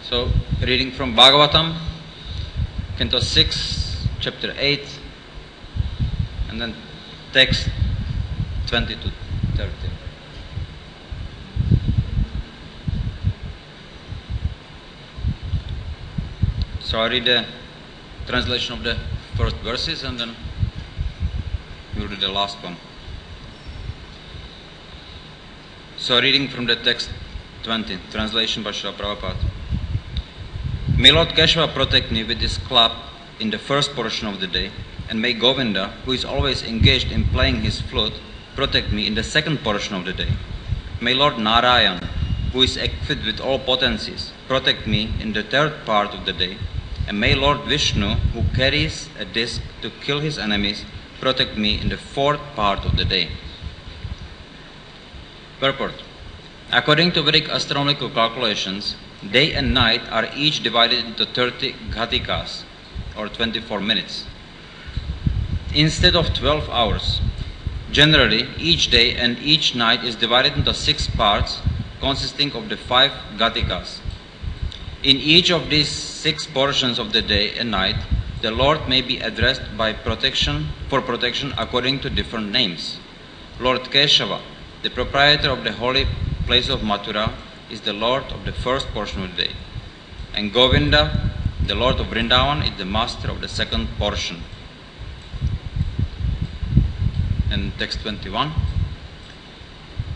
So, reading from Bhagavatam, Canto 6, Chapter 8, and then text 20 to 30. So I read the translation of the first verses and then we'll read the last one. So reading from the text 20, translation by Srila Prabhupada. May Lord Keshava protect me with his club in the first portion of the day, and may Govinda, who is always engaged in playing his flute, protect me in the second portion of the day. May Lord Narayan, who is equipped with all potencies, protect me in the third part of the day, and may Lord Vishnu, who carries a disc to kill his enemies, protect me in the fourth part of the day. Purport. According to Vedic astronomical calculations, day and night are each divided into 30 ghatikas, or 24 minutes, instead of 12 hours. Generally, each day and each night is divided into 6 parts, consisting of the 5 ghatikas. In each of these 6 portions of the day and night, the Lord may be addressed for protection according to different names. Lord Keshava, the proprietor of the holy place of Mathura, is the Lord of the first portion of the day, and Govinda, the Lord of Vrindavan, is the master of the second portion. And text 21.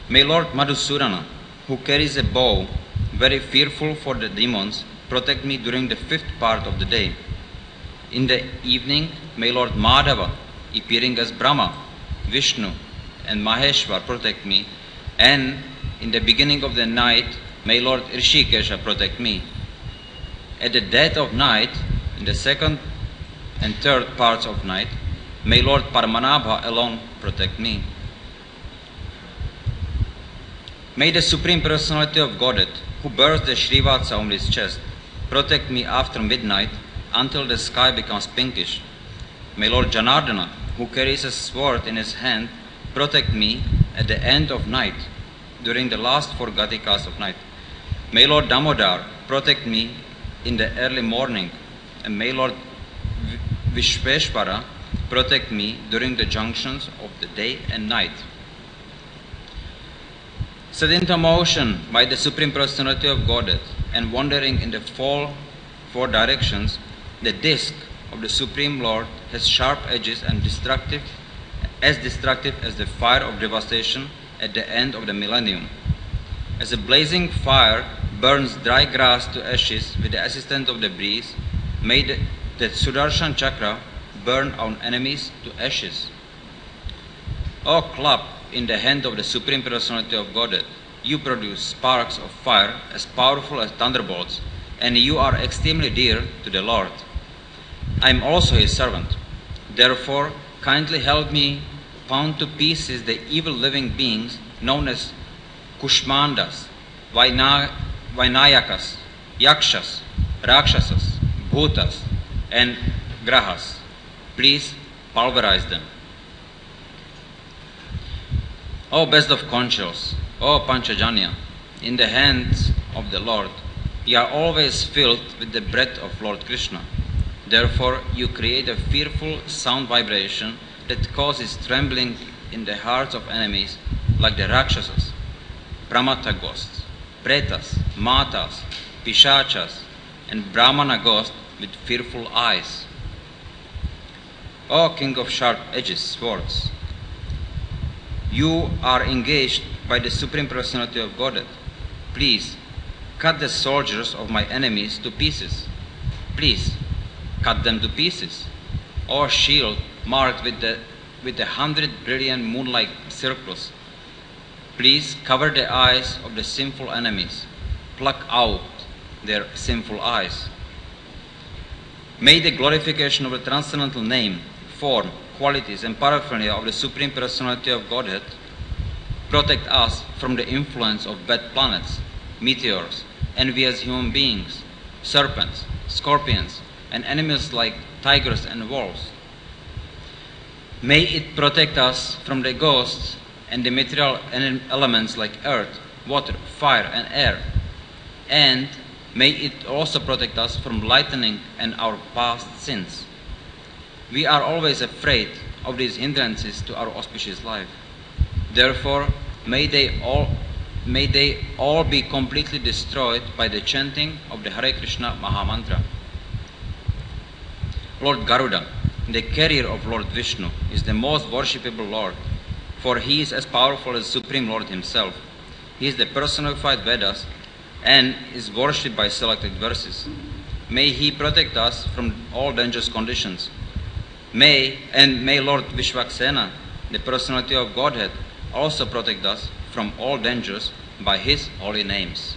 May Lord Madhusurana, who carries a bow, very fearful for the demons, protect me during the 5th part of the day. In the evening, may Lord Madhava, appearing as Brahma, Vishnu, and Maheshwar, protect me, and in the beginning of the night, may Lord Rishikesha protect me. At the dead of night, in the second and third parts of night, may Lord Paramanabha alone protect me. May the Supreme Personality of Godhead, who bears the Srivatsa on his chest, protect me after midnight until the sky becomes pinkish. May Lord Janardana, who carries a sword in his hand, protect me at the end of night, during the last 4 ghatikas of night. May Lord Damodar protect me in the early morning, and may Lord Vishveshvara protect me during the junctions of the day and night. Set into motion by the Supreme Personality of Godhead and wandering in the 4 directions, the disc of the Supreme Lord has sharp edges and destructive as the fire of devastation at the end of the millennium. As a blazing fire burns dry grass to ashes with the assistance of the breeze, may the Sudarshan Chakra burn our enemies to ashes. O club in the hand of the Supreme Personality of Godhead, you produce sparks of fire as powerful as thunderbolts, and you are extremely dear to the Lord. I am also his servant. Therefore, kindly help me pound to pieces the evil living beings known as Kushmandas, Vainayakas, Yakshas, Rakshasas, Bhutas, and Grahas. Please pulverize them. O best of consuls, O Panchajanya, in the hands of the Lord, you are always filled with the breath of Lord Krishna. Therefore, you create a fearful sound vibration that causes trembling in the hearts of enemies, like the Rakshasas, Pramata ghosts, Pretas, Matas, Pishachas, and Brahmana ghosts with fearful eyes. O King of sharp-edged swords, you are engaged by the Supreme Personality of Godhead. Please, cut the soldiers of my enemies to pieces. Please, cut them to pieces. O shield marked with the 100 brilliant moon-like circles, please cover the eyes of the sinful enemies. Pluck out their sinful eyes. May the glorification of the transcendental name, form, qualities, and paraphernalia of the Supreme Personality of Godhead protect us from the influence of bad planets, meteors, envious human beings, serpents, scorpions, and animals like tigers and wolves. May it protect us from the ghosts and the material elements like earth, water, fire, and air, and may it also protect us from lightning and our past sins. We are always afraid of these hindrances to our auspicious life. Therefore, may they all be completely destroyed by the chanting of the Hare Krishna Mahamantra. Lord Garuda, the carrier of Lord Vishnu, is the most worshipable Lord, for he is as powerful as Supreme Lord himself. He is the personified Vedas and is worshipped by selected verses. May he protect us from all dangerous conditions. May Lord Vishwaksena, the personality of Godhead, also protect us from all dangers by his holy names.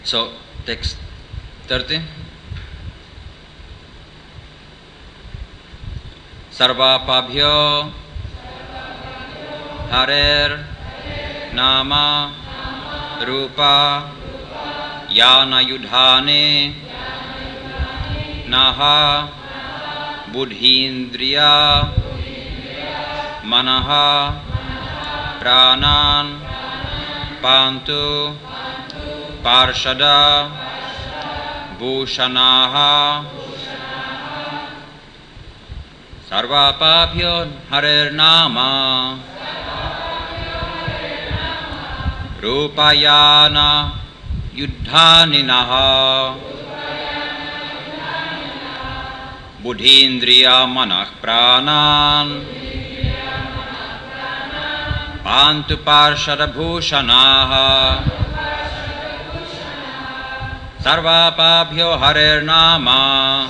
So, text 30. Sarvapabhyo Harer Nama Rupa Yana Yudhane Naha Buddhindriya Manaha Pranan Pantu Parshada Bhushanaha Sarvapabhyo Harer Nama Rupayana Yuddhaninaha Buddhindriya Manah Pranan Pantu Parshada Bhushanaha Sarvapabhyo Harer Nama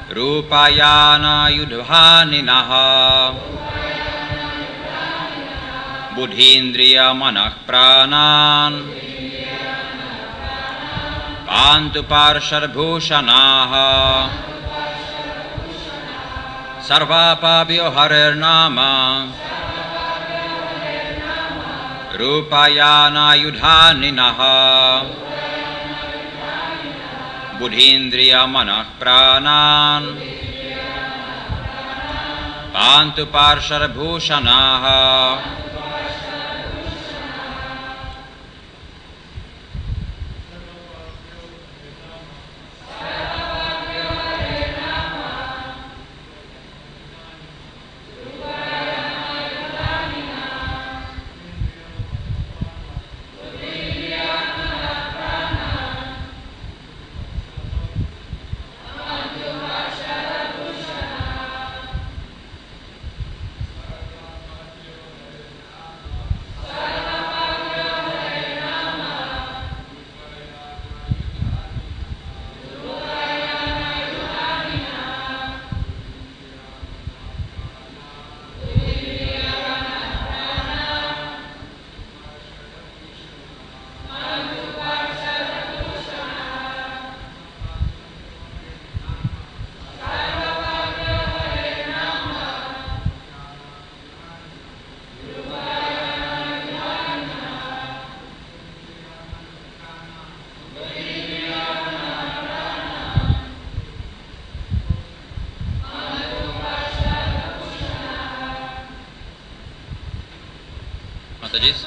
Rupayana Yudhaninaha Buddhindriya Manah Pranan Pantu Parshad Bhushanaha Sarvapabhyo Harer Nama Rupayana Yudhaninaha Buddhindriya Manah Pranan Pantu Parshad Bhushanaha. Mataji's.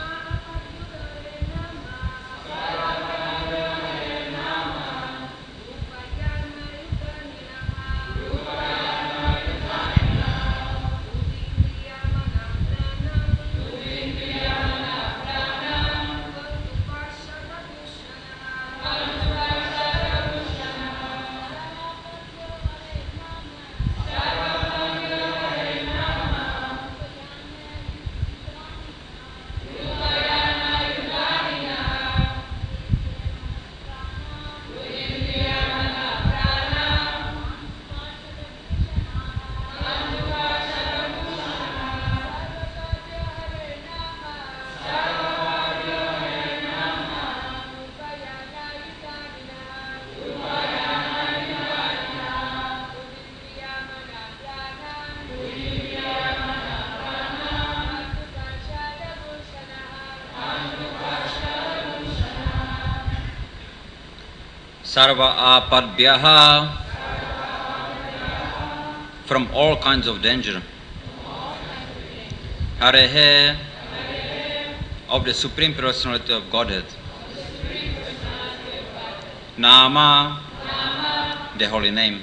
Sarva apadbhyaha, from all kinds of danger. Harehe of the Supreme Personality of Godhead. Nama, the holy name.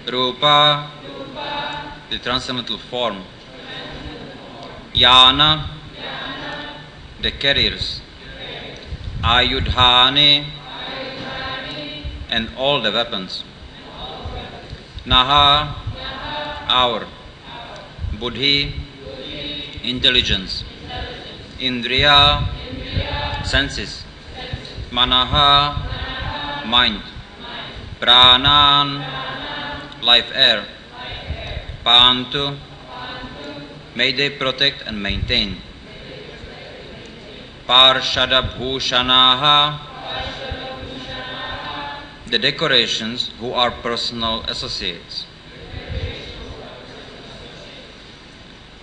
Rupa, the transcendental form. Yana, the carriers. Ayudhani, and all the weapons. Naha, our. Buddhi, intelligence. Indriya, senses. Manaha, mind. Pranan, life air. Pantu, may they protect and maintain. Parshada Bhushanaha, the decorations who are personal associates.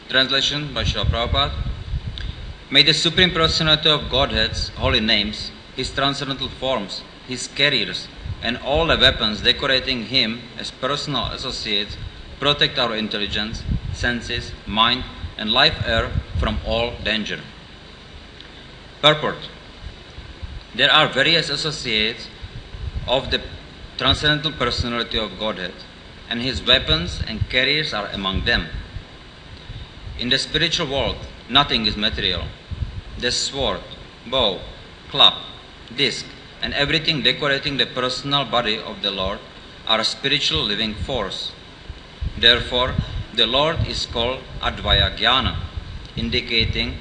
Translation by Srila Prabhupada. May the Supreme Personality of Godhead's holy names, His transcendental forms, His carriers, and all the weapons decorating Him as personal associates protect our intelligence, senses, mind, and life air from all danger. Purport. There are various associates of the transcendental personality of Godhead, and His weapons and carriers are among them. In the spiritual world, nothing is material. The sword, bow, club, disc, and everything decorating the personal body of the Lord are a spiritual living force. Therefore, the Lord is called Advaya Jnana, indicating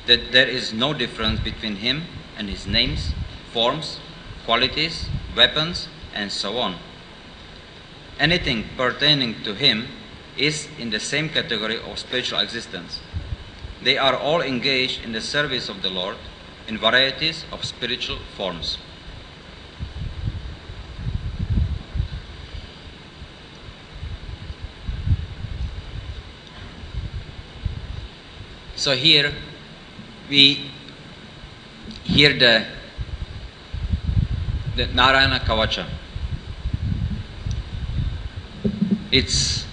that there is no difference between Him and His names, forms, qualities, weapons, and so on. Anything pertaining to Him is in the same category of spiritual existence. They are all engaged in the service of the Lord in varieties of spiritual forms. So here we hear the Narayana Kavacha. It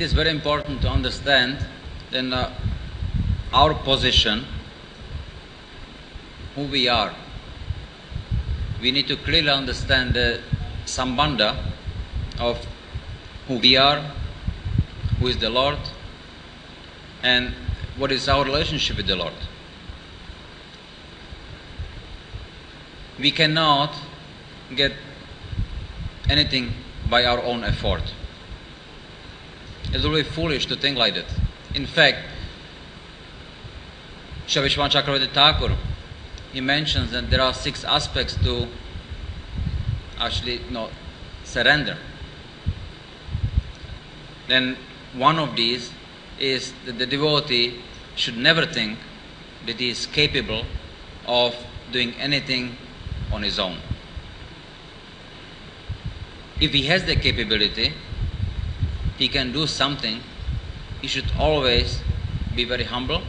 is very important to understand then our position, who we are. We need to clearly understand the sambandha of who we are, who is the Lord, and what is our relationship with the Lord. We cannot get anything by our own effort. It will be foolish to think like that. In fact, Sri Vishwanath Chakravarti Thakur, he mentions that there are 6 aspects to surrender. Then one of these is that the devotee should never think that he is capable of doing anything on his own. If he has the capability, he can do something, he should always be very humble,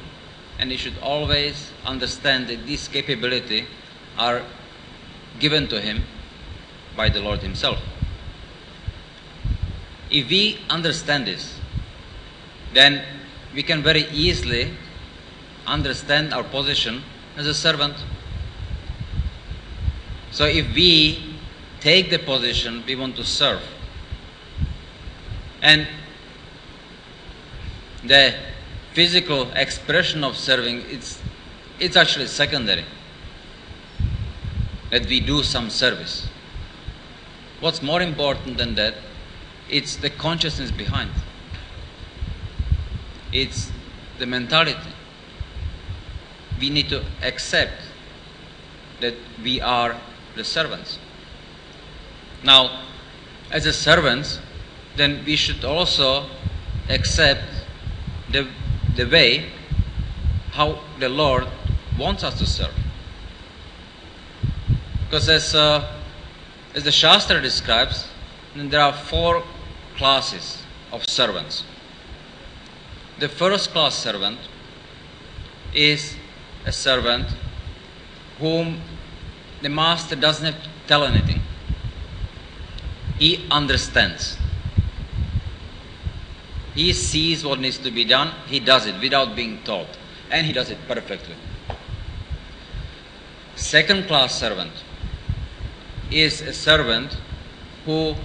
and he should always understand that these capabilities are given to him by the Lord Himself. If we understand this, then we can very easily understand our position as a servant. So if we take the position we want to serve, and the physical expression of serving, it's actually secondary, that we do some service. What's more important than that, it's the consciousness behind. It's the mentality. We need to accept that we are the servants. Now, as a servants, then we should also accept the way how the Lord wants us to serve. Because as the Shastra describes, there are 4 classes of servants. The first class servant is a servant whom the master doesn't have to tell anything. He understands. He sees what needs to be done, he does it without being told, and he does it perfectly. Second class servant is a servant who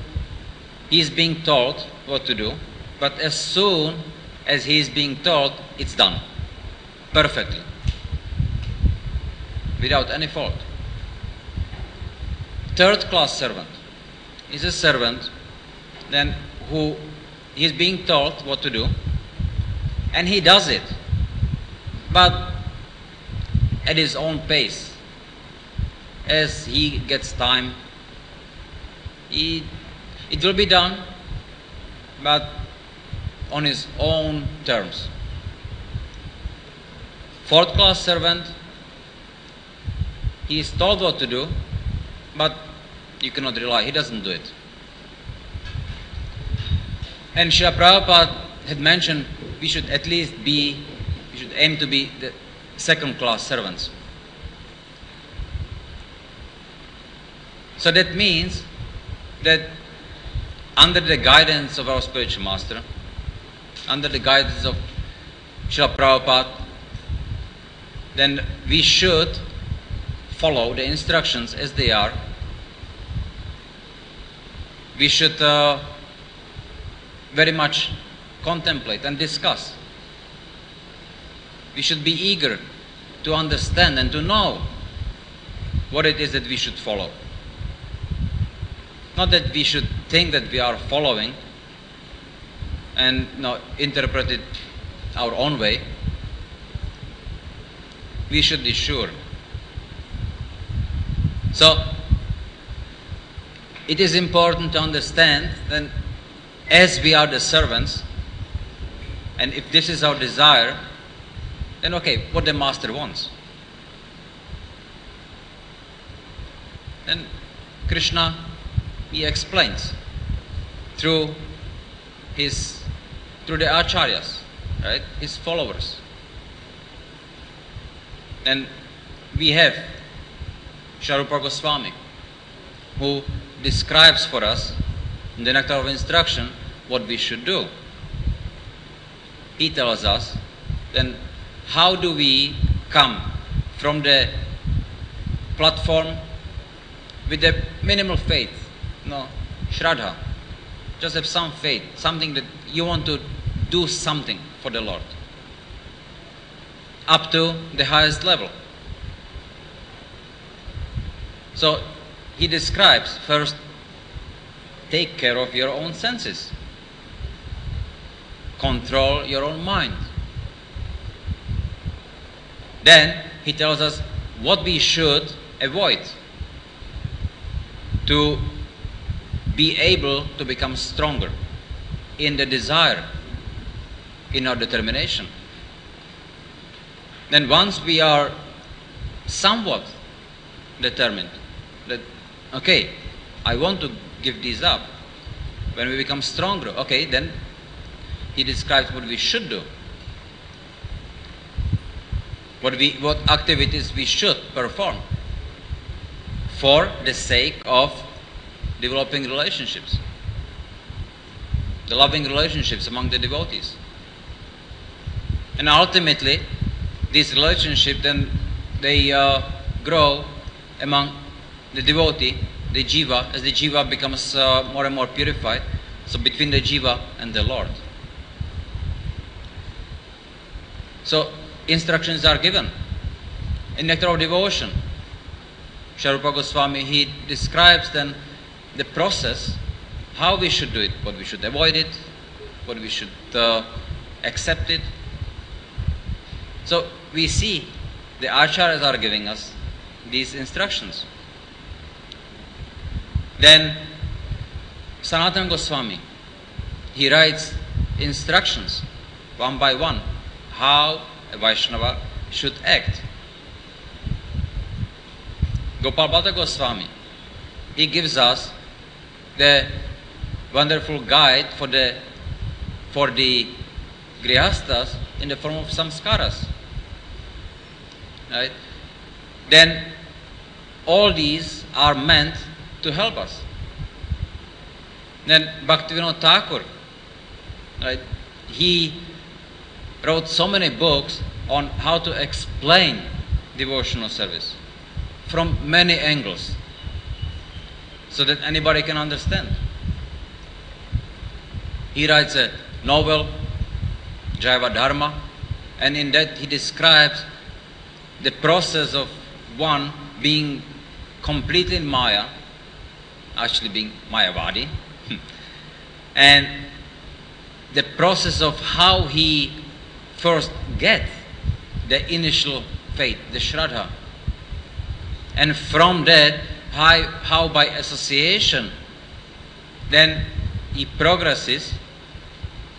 is being told what to do, but as soon as he is being told, it's done perfectly, without any fault. Third class servant is a servant then who is being told what to do, and he does it, but at his own pace. As he gets time, it will be done, but on his own terms. Fourth class servant, he is told what to do, but you cannot rely, he doesn't do it. And Srila Prabhupada had mentioned we should aim to be the second class servants. So that means that under the guidance of our spiritual master, under the guidance of Srila Prabhupada, then we should follow the instructions as they are. We should very much contemplate and discuss. We should be eager to understand and to know what it is that we should follow. Not that we should think that we are following and interpret it our own way. We should be sure. So, it is important to understand that as we are the servants, and if this is our desire, then okay, what the master wants. Then Krishna, he explains through the acharyas, right, his followers. And we have Srila Rupa Goswami, who describes for us in the Nectar of Instruction what we should do. He tells us then how do we come from the platform with a minimal faith, shraddha, just have some faith, something that you want to do something for the Lord, up to the highest level. So he describes first, take care of your own senses, control your own mind. Then he tells us what we should avoid to be able to become stronger in the desire, in our determination. Then once we are somewhat determined that, okay, I want to give these up, when we become stronger, okay, then he describes what we should do, what activities we should perform for the sake of developing relationships, the loving relationships among the devotees. And ultimately, these relationships then they grow among the devotee, the jiva, as the jiva becomes more and more purified, so between the jiva and the Lord. So instructions are given. In Nectar of Devotion, Srila Rupa Goswami, he describes then the process, how we should do it, what we should avoid it, what we should accept it. So we see the acharyas are giving us these instructions. Then Sanatana Goswami, he writes instructions one by one how a Vaishnava should act. Gopal Bhatta Goswami, he gives us the wonderful guide for the grihasthas in the form of samskaras. Right? Then all these are meant to help us. Then Bhaktivinoda Thakur, right, he wrote so many books on how to explain devotional service from many angles so that anybody can understand. He writes a novel, Jaiva Dharma, and in that he describes the process of one being completely in Maya, actually being Mayavadi, and the process of how he first gets the initial faith, the Shraddha, and from that how by association then he progresses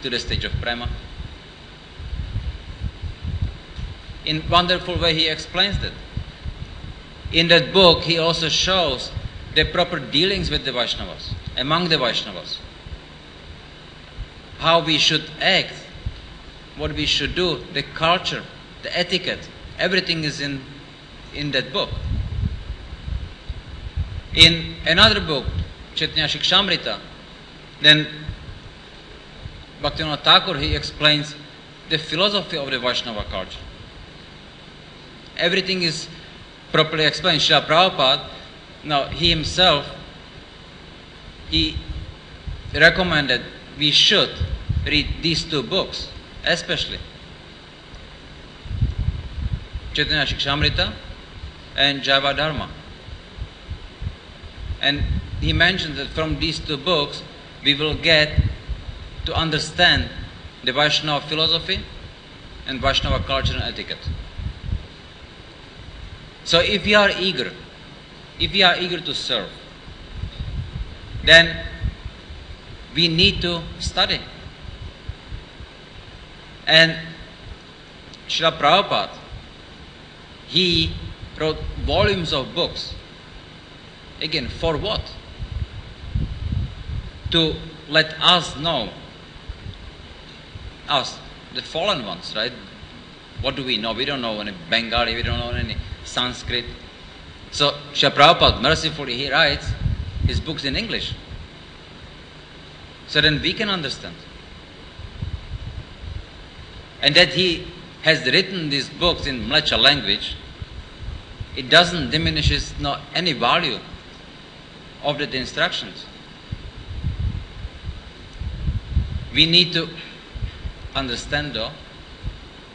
to the stage of prema. In wonderful way he explains that. In that book he also shows the proper dealings with the Vaishnavas, among the Vaishnavas. How we should act, what we should do, the culture, the etiquette, everything is in that book. In another book, Chaitanya Shikshamrita, then Bhaktivinoda Thakur, he explains the philosophy of the Vaishnava culture. Everything is properly explained. Srila Prabhupada, now he himself, he recommended we should read these two books, especially Chaitanya Shikshamrita and Jaiva Dharma. And he mentioned that from these two books we will get to understand the Vaishnava philosophy and Vaishnava culture and etiquette. So if we are eager to serve, then we need to study. And Srila Prabhupada, he wrote volumes of books. Again, for what? To let us know, us, the fallen ones, right? What do we know? We don't know any Bengali, we don't know any Sanskrit. So Srila Prabhupada, mercifully, he writes his books in English. So then we can understand. And that he has written these books in Mlecha language, it doesn't diminishes not any value of the instructions. We need to understand though,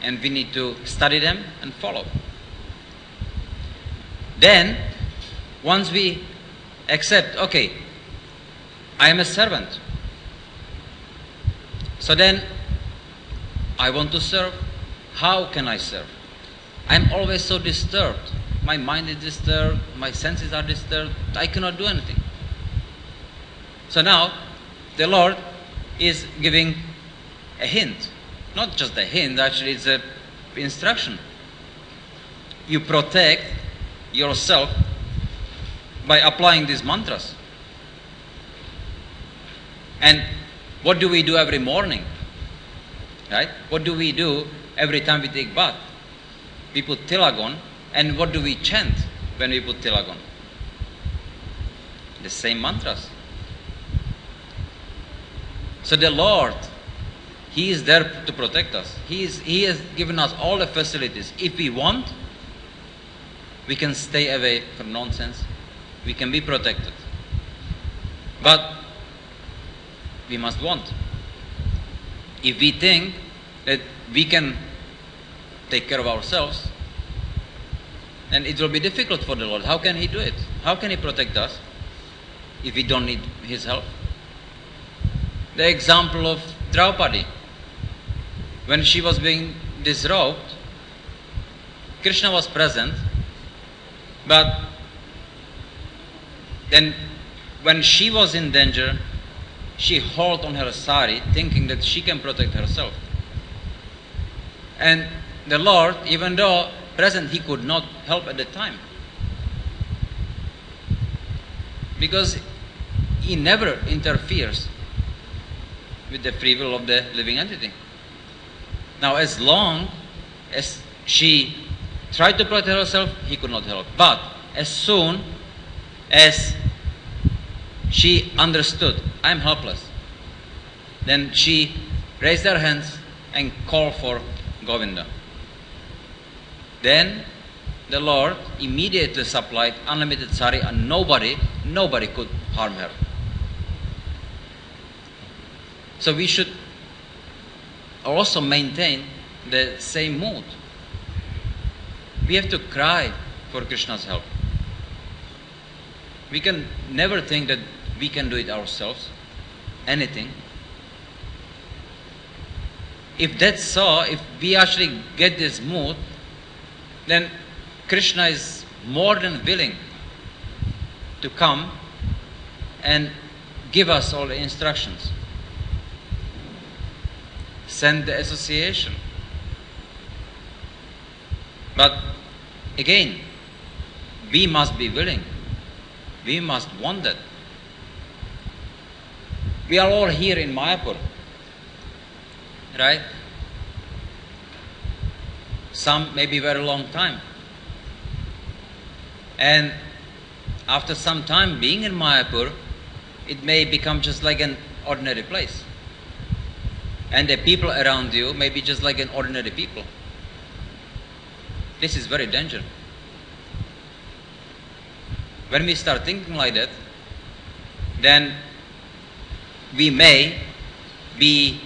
and we need to study them and follow. Then, once we accept, okay, I am a servant. So then, I want to serve. How can I serve? I am always so disturbed. My mind is disturbed, my senses are disturbed, I cannot do anything. So now, the Lord is giving a hint. Not just a hint, actually it's an instruction. You protect yourself by applying these mantras. And what do we do every morning? Right? What do we do every time we take bath? We put tilagon, and what do we chant when we put tilagon? The same mantras. So the Lord, He is there to protect us. He has given us all the facilities. If we want, we can stay away from nonsense. We can be protected. But we must want. If we think that we can take care of ourselves, then it will be difficult for the Lord. How can He do it? How can He protect us if we don't need His help? The example of Draupadi. When she was being disrobed, Krishna was present, but then when she was in danger, she held on her sari, thinking that she can protect herself. And the Lord, even though present, He could not help at the time. Because He never interferes with the free will of the living entity. Now, as long as she tried to protect herself, He could not help. But as soon as she understood, I am helpless, then she raise their hands and call for Govinda. Then the Lord immediately supplied unlimited sari, and nobody could harm her. So we should also maintain the same mood. We have to cry for Krishna's help. We can never think that we can do it ourselves, anything. If that's so, if we actually get this mood, then Krishna is more than willing to come and give us all the instructions. Send the association. But again, we must be willing. We must want that. We are all here in Mayapur, right? Some maybe very long time. And after some time being in Mayapur, it may become just like an ordinary place. And the people around you may be just like an ordinary people. This is very dangerous. When we start thinking like that, then we may be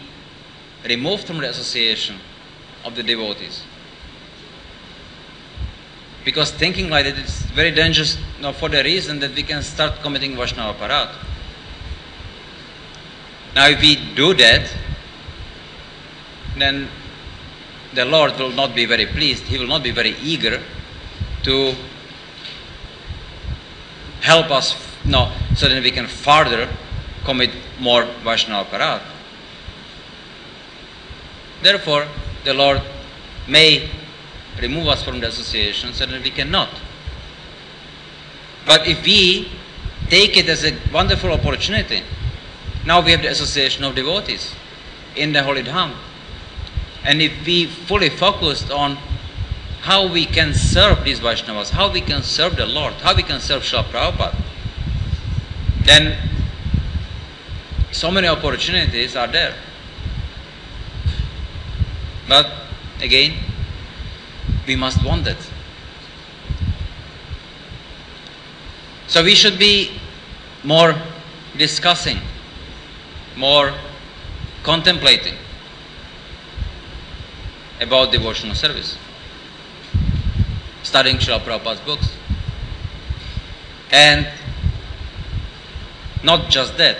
removed from the association of the devotees. Because thinking like that is very dangerous, for the reason that we can start committing Vaishnava Aparadh. Now if we do that, then the Lord will not be very pleased. He will not be very eager to help us so that we can further commit more Vaishnava Aparadh. Therefore, the Lord may remove us from the association so that we cannot. But if we take it as a wonderful opportunity, now we have the association of devotees in the Holy Dham. And if we fully focused on how we can serve these Vaishnavas, how we can serve the Lord, how we can serve Srila Prabhupada, then so many opportunities are there. But again, we must want it. So we should be more discussing, more contemplating about devotional service, studying Srila Prabhupada's books. And not just that,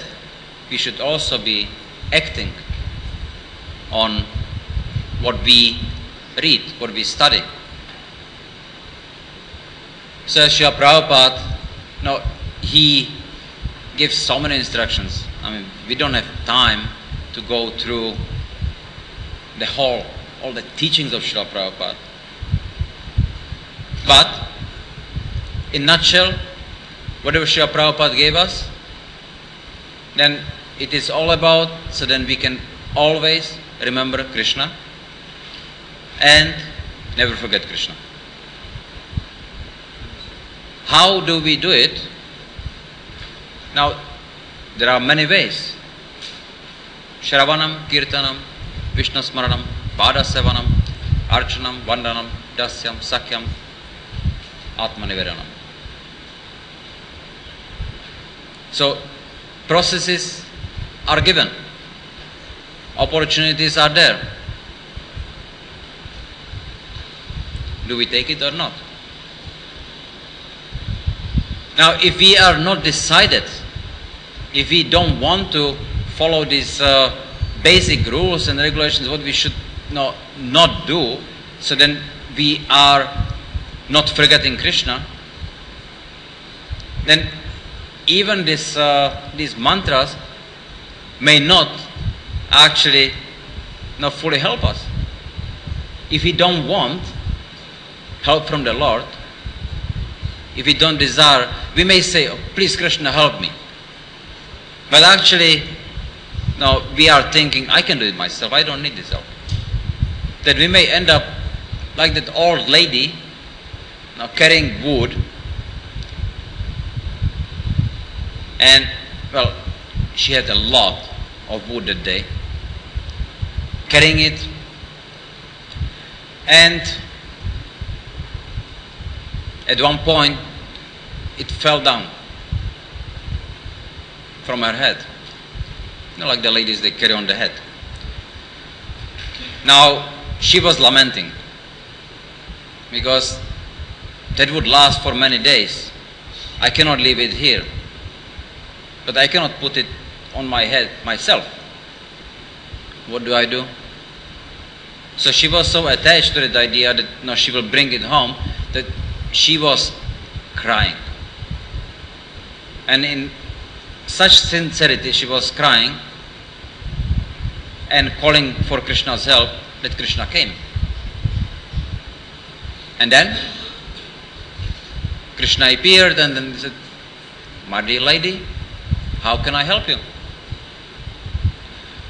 we should also be acting on what we read, what we study. So Srila Prabhupada, he gives so many instructions. I mean, we don't have time to go through all the teachings of Srila Prabhupada. But, in a nutshell, whatever Srila Prabhupada gave us, then it is all about, so then we can always remember Krishna and never forget Krishna. How do we do it? Now, there are many ways. Shravanam, Kirtanam, Vishnu Smaranam, Pada Sevanam, Archanam, Vandanam, Dasyam, Sakyam, Atmanivedanam. So, processes are given. Opportunities are there. Do we take it or not? Now, if we are not decided, if we don't want to follow these basic rules and regulations, what we should not do, so then we are not forgetting Krishna, then even these mantras may not actually fully help us. If we don't want help from the Lord, if we don't desire, we may say, oh, please Krishna, help me. But actually, we are thinking, I can do it myself, I don't need this help. That we may end up like that old lady carrying wood, and well, she had a lot of wood that day, carrying it, and at one point it fell down from her head. You know, like the ladies, they carry on the head. Now, she was lamenting because that would last for many days. I cannot leave it here, but I cannot put it on my head myself. What do I do? So she was so attached to the idea that no, she will bring it home, that she was crying. And in such sincerity she was crying and calling for Krishna's help that Krishna came. And then Krishna appeared and then he said, "My dear lady, how can I help you?"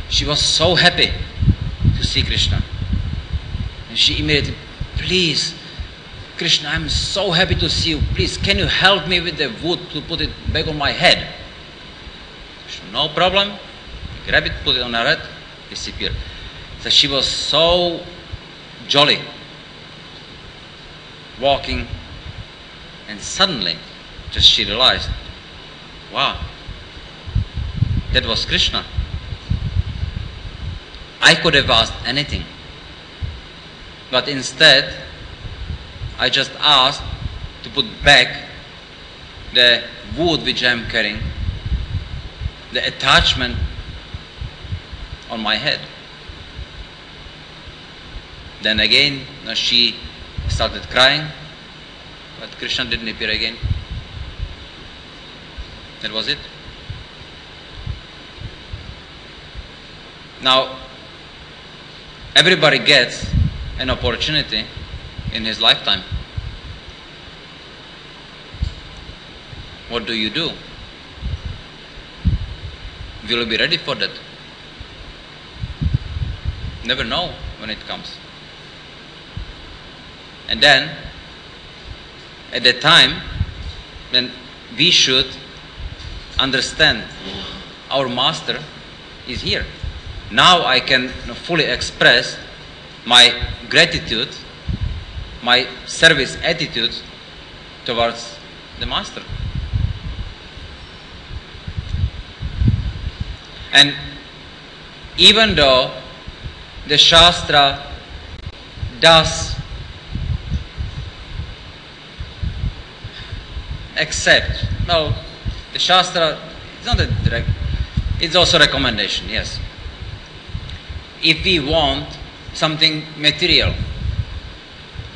She was so happy to see Krishna. And she immediately, "Please, Krishna, I'm so happy to see you. Please, can you help me with the wood to put it back on my head?" Krishna, "No problem." Grab it, put it on her head, disappear. So she was so jolly, walking, and suddenly just she realized, wow, that was Krishna. I could have asked anything, but instead I just asked to put back the wood which I am carrying, the attachment on my head. Then again she started crying, but Krishna didn't appear again. That was it. Now, everybody gets an opportunity in his lifetime. What do you do? Will you be ready for that? Never know when it comes. And then, at that time, then we should understand our Master is here. Now I can fully express my gratitude, my service attitude towards the Master. And even though the Shastra does accept, no, the Shastra, it's not a direct, it's also recommendation, yes. If we want something material,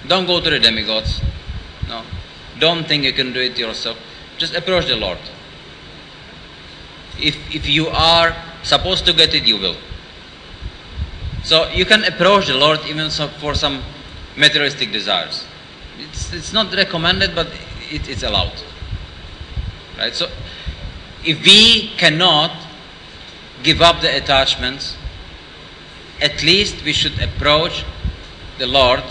don't go to the demigods, no. Don't think you can do it yourself. Just approach the Lord. If you are supposed to get it, you will. So you can approach the Lord even for some materialistic desires. It's not recommended, but it's allowed. Right? So if we cannot give up the attachments, at least we should approach the Lord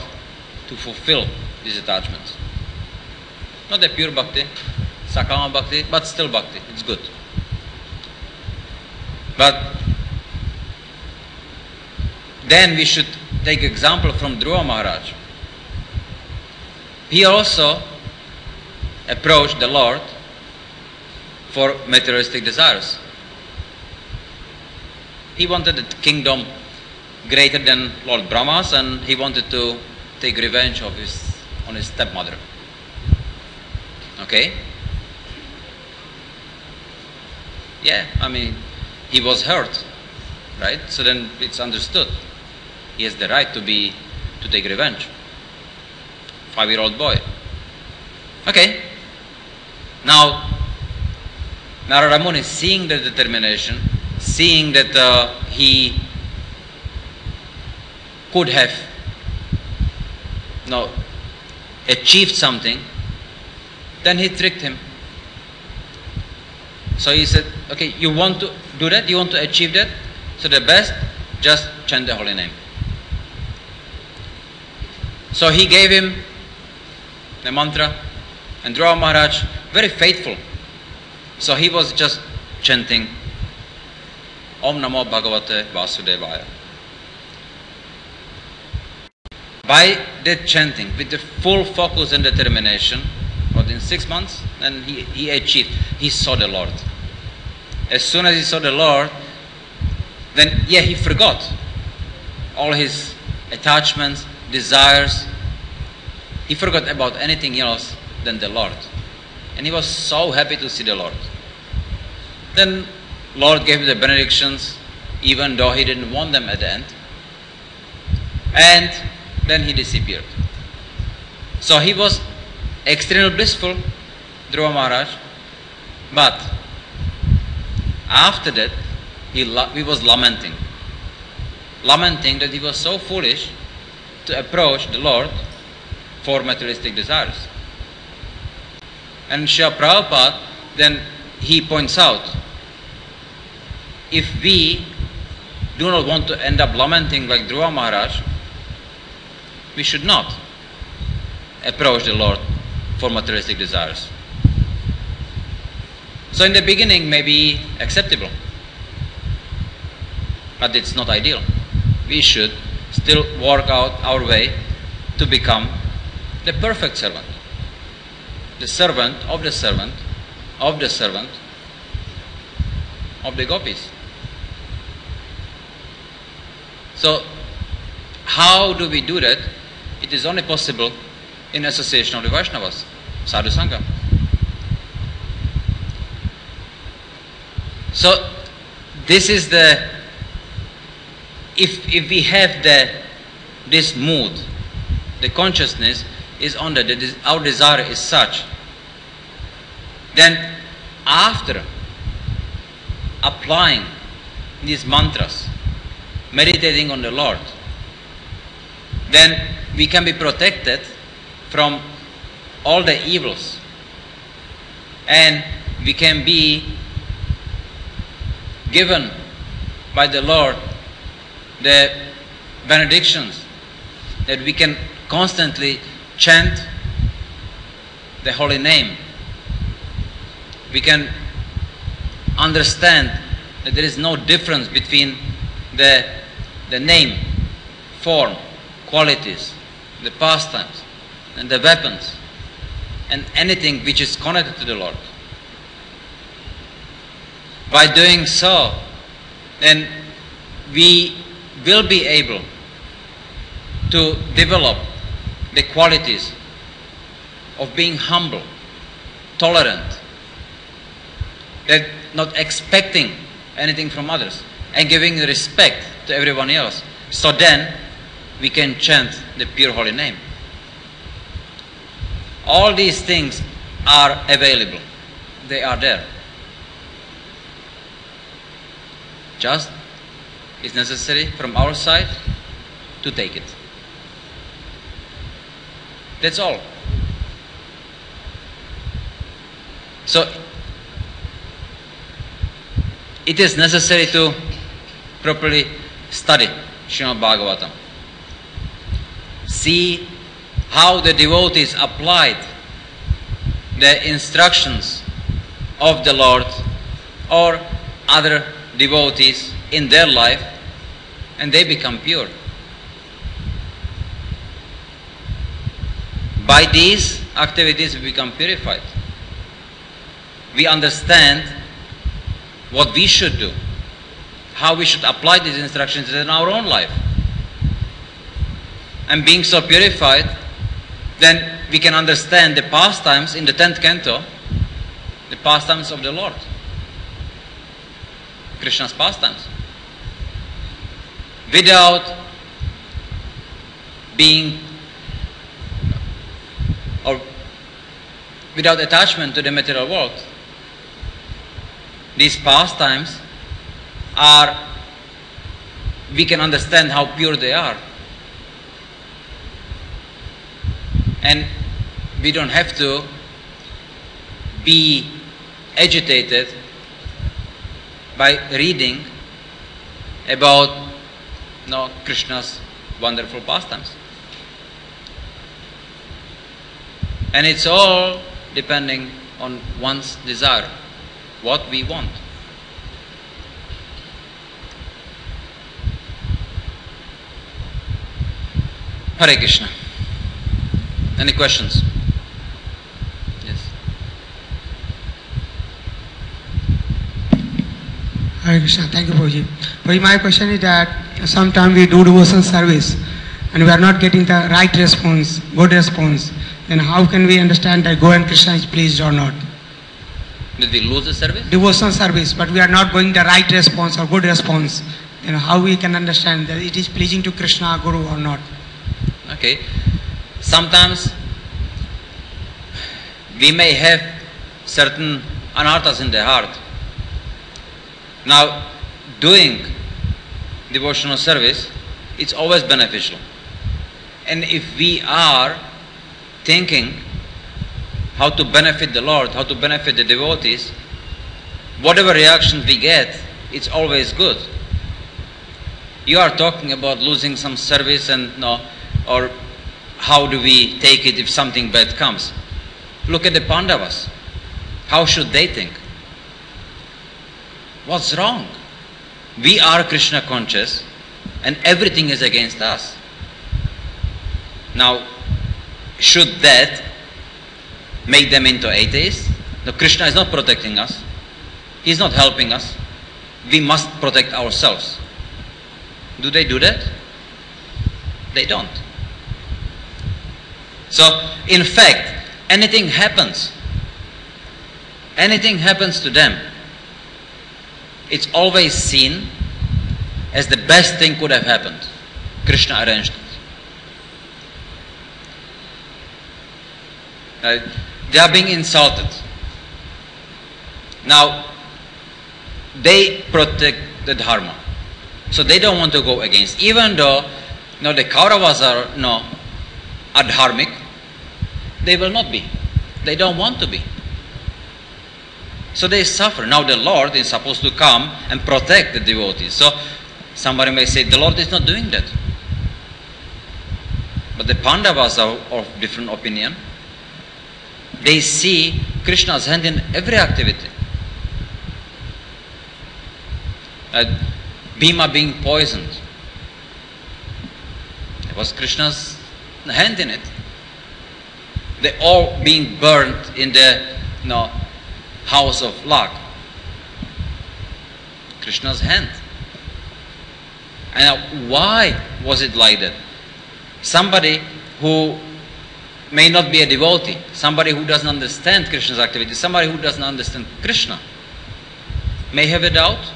to fulfill these attachments. Not a pure bhakti, sakama bhakti, but still bhakti. It's good. But then we should take example from Dhruva Maharaj. He also approached the Lord for materialistic desires. He wanted a kingdom greater than Lord Brahma's, and he wanted to take revenge on his stepmother. Okay? Yeah, I mean, he was hurt, right? So then it's understood. He has the right to take revenge. 5-year-old boy. Okay. Now, Narada Muni, seeing the determination, seeing that he could have achieved something, then he tricked him. So he said, okay, you want to do that? You want to achieve that? So the best, just chant the holy name. So he gave him the mantra, and Dhruva Maharaj, very faithful. So he was just chanting Om Namo Bhagavate Vasudevaya. by that chanting, with the full focus and determination, within 6 months, then he achieved. He saw the Lord. As soon as he saw the Lord, then he forgot all his attachments, desires. He forgot about anything else than the Lord. And he was so happy to see the Lord. Then Lord gave him the benedictions, even though he didn't want them at the end. And then he disappeared. So he was extremely blissful, Dhruva Maharaj. But after that, he was lamenting that he was so foolish to approach the Lord for materialistic desires. And Srila Prabhupada, then he points out, if we do not want to end up lamenting like Dhruva Maharaj, we should not approach the Lord for materialistic desires. So in the beginning may be acceptable, but it's not ideal. We should still work out our way to become the perfect servant. The servant of the servant of the servant of the gopis. So how do we do that? It is only possible in association of the Vaishnavas, Sadhu Sangha. So this is the, if we have this mood, the consciousness is on that, our desire is such, then after applying these mantras, meditating on the Lord, then we can be protected from all the evils, and we can be given by the Lord the benedictions, that we can constantly chant the holy name. We can understand that there is no difference between the name, form, qualities, the pastimes, and the weapons, and anything which is connected to the Lord. By doing so, then we will be able to develop the qualities of being humble, tolerant, that not expecting anything from others, and giving respect to everyone else. So then we can chant the pure holy name. All these things are available. They are there. Just it's necessary from our side to take it. That's all. So it is necessary to properly study Srimad Bhagavatam. See how the devotees applied the instructions of the Lord or other devotees in their life, and they become pure. By these activities we become purified. We understand what we should do, how we should apply these instructions in our own life. And being so purified, then we can understand the pastimes in the 10th canto, the pastimes of the Lord, Krishna's pastimes, without being or without attachment to the material world. These pastimes are, we can understand how pure they are. And we don't have to be agitated by reading about Krishna's wonderful pastimes. And it's all depending on one's desire, what we want. Hare Krishna. Any questions? Yes. Hare Krishna. Thank you, Prabhuji. Prabhuji, my question is that sometimes we do devotional service and we are not getting the right response, good response. Then how can we understand that God and Krishna is pleased or not? Did we lose the service? Devotional service, but we are not going the right response or good response. Then how we can understand that it is pleasing to Krishna, Guru or not? Okay. Sometimes we may have certain anarthas in the heart. Now, doing devotional service, it's always beneficial. And if we are thinking how to benefit the Lord, how to benefit the devotees, whatever reactions we get, it's always good. You are talking about losing some service and or how do we take it if something bad comes? Look at the Pandavas. How should they think? What's wrong? We are Krishna conscious and everything is against us. Now, should that make them into atheists? No, Krishna is not protecting us. He is not helping us. We must protect ourselves. Do they do that? They don't. So, in fact, anything happens to them, it's always seen as the best thing could have happened. Krishna arranged it. They are being insulted. Now, they protect the dharma. So they don't want to go against. Even though the Kauravas are adharmic, they will not be. They don't want to be. So they suffer. Now the Lord is supposed to come and protect the devotees. So somebody may say, the Lord is not doing that. But the Pandavas are of different opinion. They see Krishna's hand in every activity. Bhima being poisoned. It was Krishna's hand in it. They all being burnt in the house of Lag. Krishna's hand. And now, why was it like that? Somebody who may not be a devotee, somebody who doesn't understand Krishna's activity, somebody who doesn't understand Krishna, may have a doubt.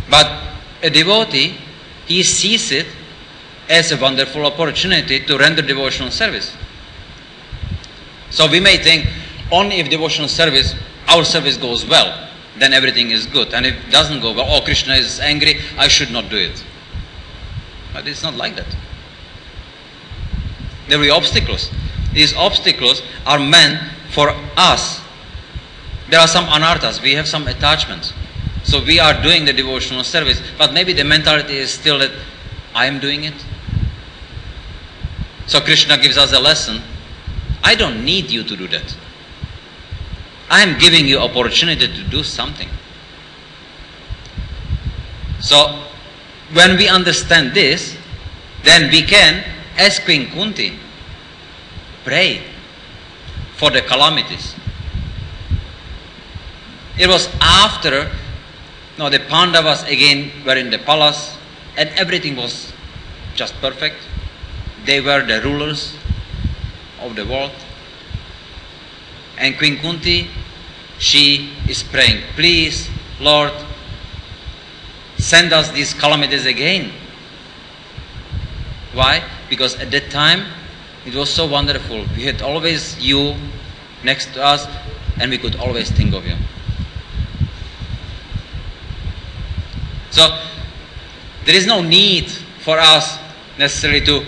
But a devotee, he sees it as a wonderful opportunity to render devotional service. So we may think, only if devotional service, our service goes well, then everything is good. And if it doesn't go well, oh, Krishna is angry, I should not do it. But it's not like that. There will be obstacles. These obstacles are meant for us. There are some anarthas, we have some attachments. So we are doing the devotional service, but maybe the mentality is still that I am doing it. So Krishna gives us a lesson. I don't need you to do that. I am giving you opportunity to do something. So when we understand this, then we can, as Queen Kunti, pray for the calamities. It was after the Pandavas again were in the palace and everything was just perfect. They were the rulers of the world. And Queen Kunti, she is praying, please, Lord, send us these calamities again. Why? Because at that time, it was so wonderful. We had always you next to us and we could always think of you. So, there is no need for us necessarily to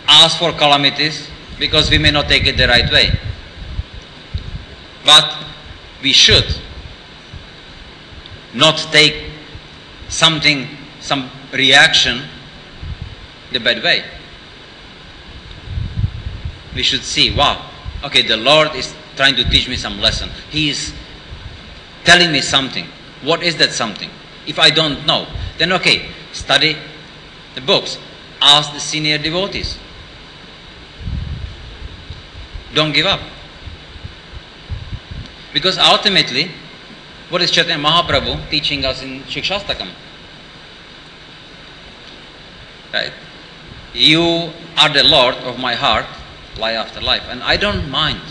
ask for calamities because we may not take it the right way. But we should not take some reaction the bad way. We should see, wow, okay, the Lord is trying to teach me some lesson. He is telling me something. What is that something? If I don't know, then okay, study the books. ask the senior devotees. Don't give up. Because ultimately, what is Chaitanya Mahaprabhu teaching us in Shikshastakam? Right? You are the Lord of my heart, life after life, and I don't mind.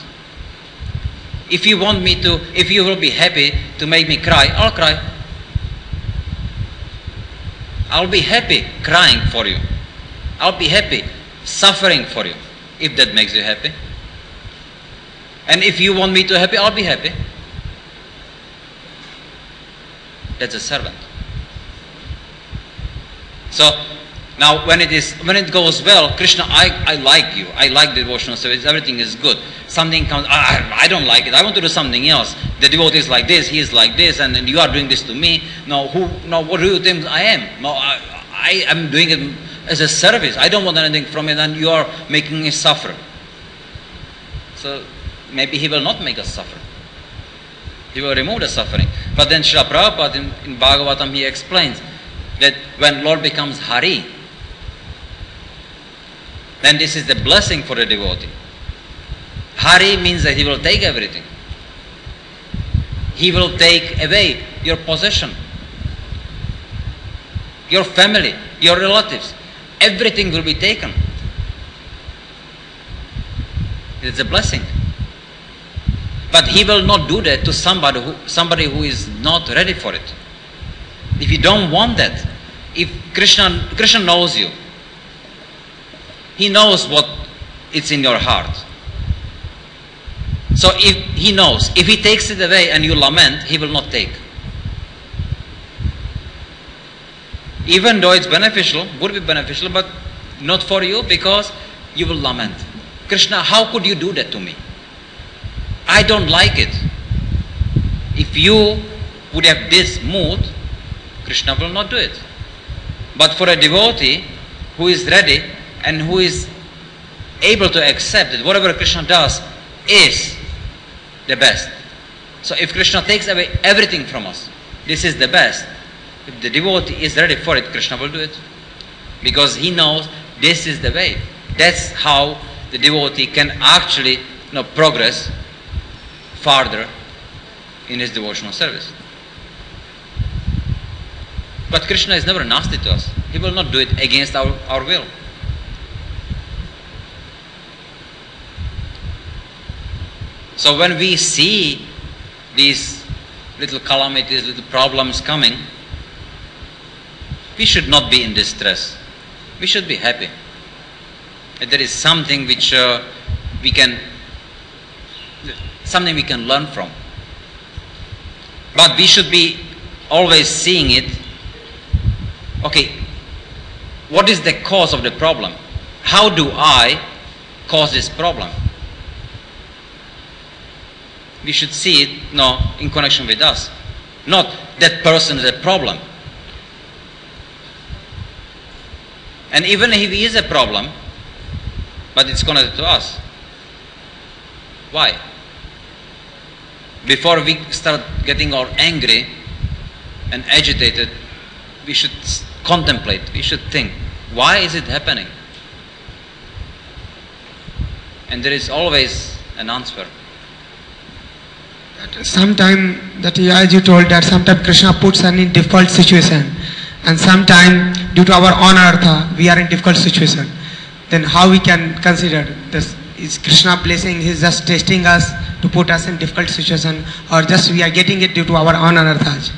If you want me to, if you will be happy to make me cry, I'll cry. I'll be happy crying for you. I'll be happy suffering for you, if that makes you happy. And if you want me to be happy, I'll be happy. That's a servant. So now when it goes well, Krishna, I like you. I like the devotional service. Everything is good. Something comes, I don't like it. I want to do something else. The devotee is like this, he is like this, and you are doing this to me. Now what do you think I am? No, I am doing it as a service. I don't want anything from it, and you are making me suffer. So maybe he will not make us suffer. He will remove the suffering. But then Srila Prabhupada in Bhagavatam, he explains that when Lord becomes Hari, then this is the blessing for the devotee. Hari means that he will take everything. He will take away your possession, your family, your relatives. Everything will be taken. It's a blessing. But he will not do that to somebody who is not ready for it. If you don't want that, if Krishna knows you, he knows what is in your heart. So if he knows, if he takes it away and you lament, he will not take. Even though it's beneficial, would be beneficial, but not for you because you will lament. Krishna, how could you do that to me? I don't like it. If you would have this mood, Krishna will not do it. But for a devotee who is ready and who is able to accept that whatever Krishna does is the best. So if Krishna takes away everything from us, this is the best. If the devotee is ready for it, Krishna will do it. Because he knows this is the way. That's how the devotee can actually progress farther in his devotional service. But Krishna is never nasty to us. He will not do it against our will. So when we see these little calamities, little problems coming, we should not be in distress. We should be happy. That there is something which we can learn from. But we should be always seeing it. Okay, what is the cause of the problem? How do I cause this problem? We should see it in connection with us. Not that person is a problem. And even if he is a problem, but it's connected to us. Why? Before we start getting all angry and agitated, we should contemplate, we should think, why is it happening? And there is always an answer. Sometimes, as you told, that sometimes Krishna puts us in difficult situation, and sometimes due to our own artha, we are in difficult situation. Then how we can consider this? Is Krishna blessing? He's just testing us to put us in difficult situation, or just we are getting it due to our own anarthas?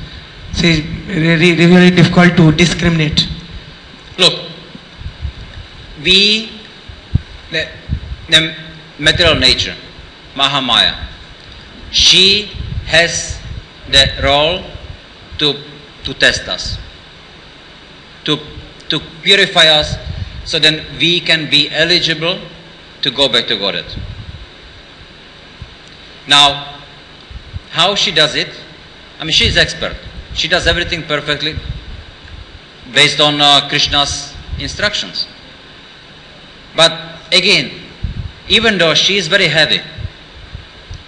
So it's really difficult to discriminate. Look, the material nature, Mahamaya, she has the role to test us, to purify us, so then we can be eligible to go back to Godhead. Now, how she does it? I mean, she is expert. She does everything perfectly based on Krishna's instructions. But again, even though she is very heavy,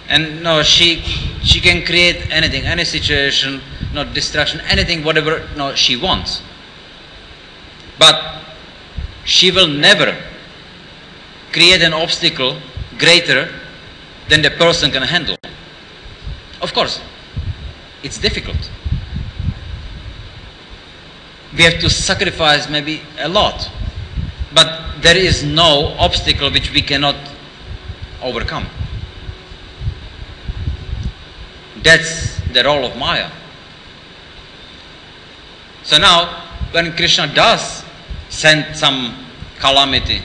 and she can create anything, any situation, distraction, anything, whatever she wants. But she will never create an obstacle greater than the person can handle. Of course, it's difficult. We have to sacrifice maybe a lot, but there is no obstacle which we cannot overcome. That's the role of Maya. So now, when Krishna does send some calamity,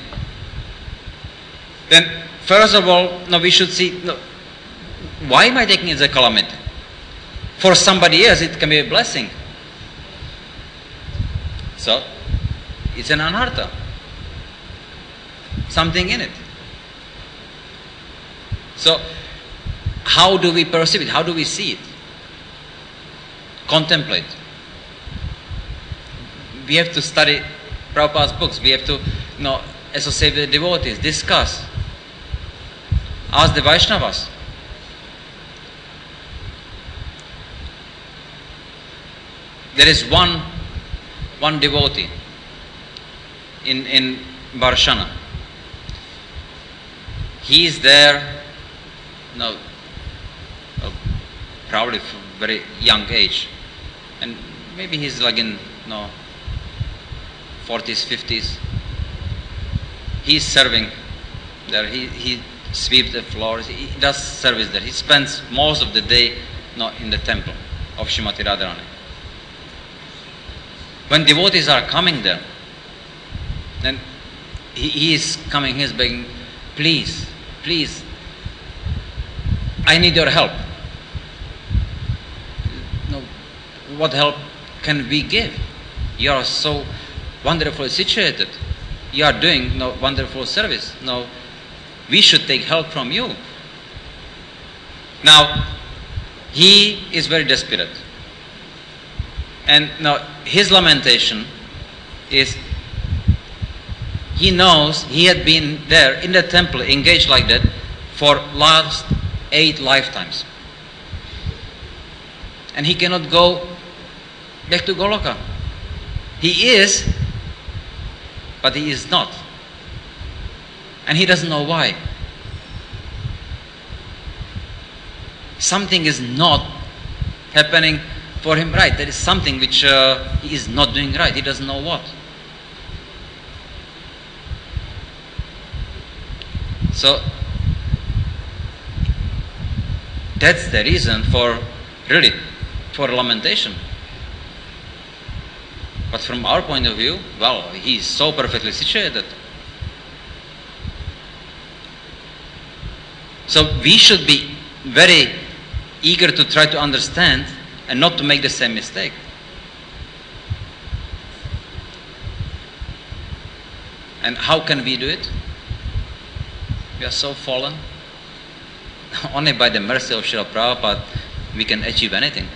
then first of all, no, we should see, no, why am I taking it as a calamity? For somebody else, it can be a blessing. So, it's an anartha. Something in it. So, how do we perceive it? How do we see it? Contemplate. We have to study Prabhupada's books. We have to, associate with the devotees, discuss. Ask the Vaishnavas. There is one devotee in Varshana. He is there, probably from very young age, and maybe he's like in 40s, 50s. He's serving there. He sweeps the floors. He does service there. He spends most of the day in the temple of Srimati Radharani. When devotees are coming there, then he is coming, he is begging, please, please, I need your help. What help can we give? You are so wonderfully situated. You are doing wonderful service. No, we should take help from you. Now, he is very desperate. And now his lamentation is, he knows he had been there in the temple, engaged like that, for last 8 lifetimes. And he cannot go back to Goloka. He is, but he is not. And he doesn't know why. Something is not happening for him right. There is something which he is not doing right. He doesn't know what. So that's the reason for lamentation. But from our point of view, well, he is so perfectly situated. So we should be very eager to try to understand and not to make the same mistake. And how can we do it? We are so fallen. Only by the mercy of Srila Prabhupada we can achieve anything.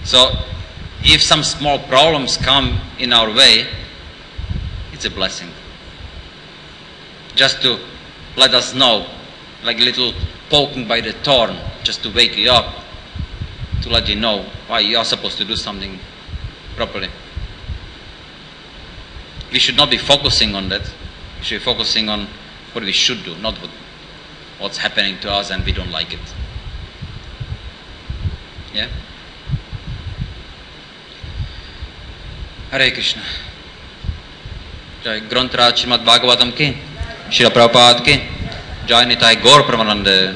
So, if some small problems come in our way, it's a blessing. Just to let us know, like a little poking by the thorn, just to wake you up, to let you know why you are supposed to do something properly. We should not be focusing on that. We should be focusing on what we should do, not what's happening to us and we don't like it. Yeah? Hare Krishna. Jai Granth Raj Srimad Bhagavatam ki, Srila Prabhupada ki, Jai Nitai Gaur Pramananda.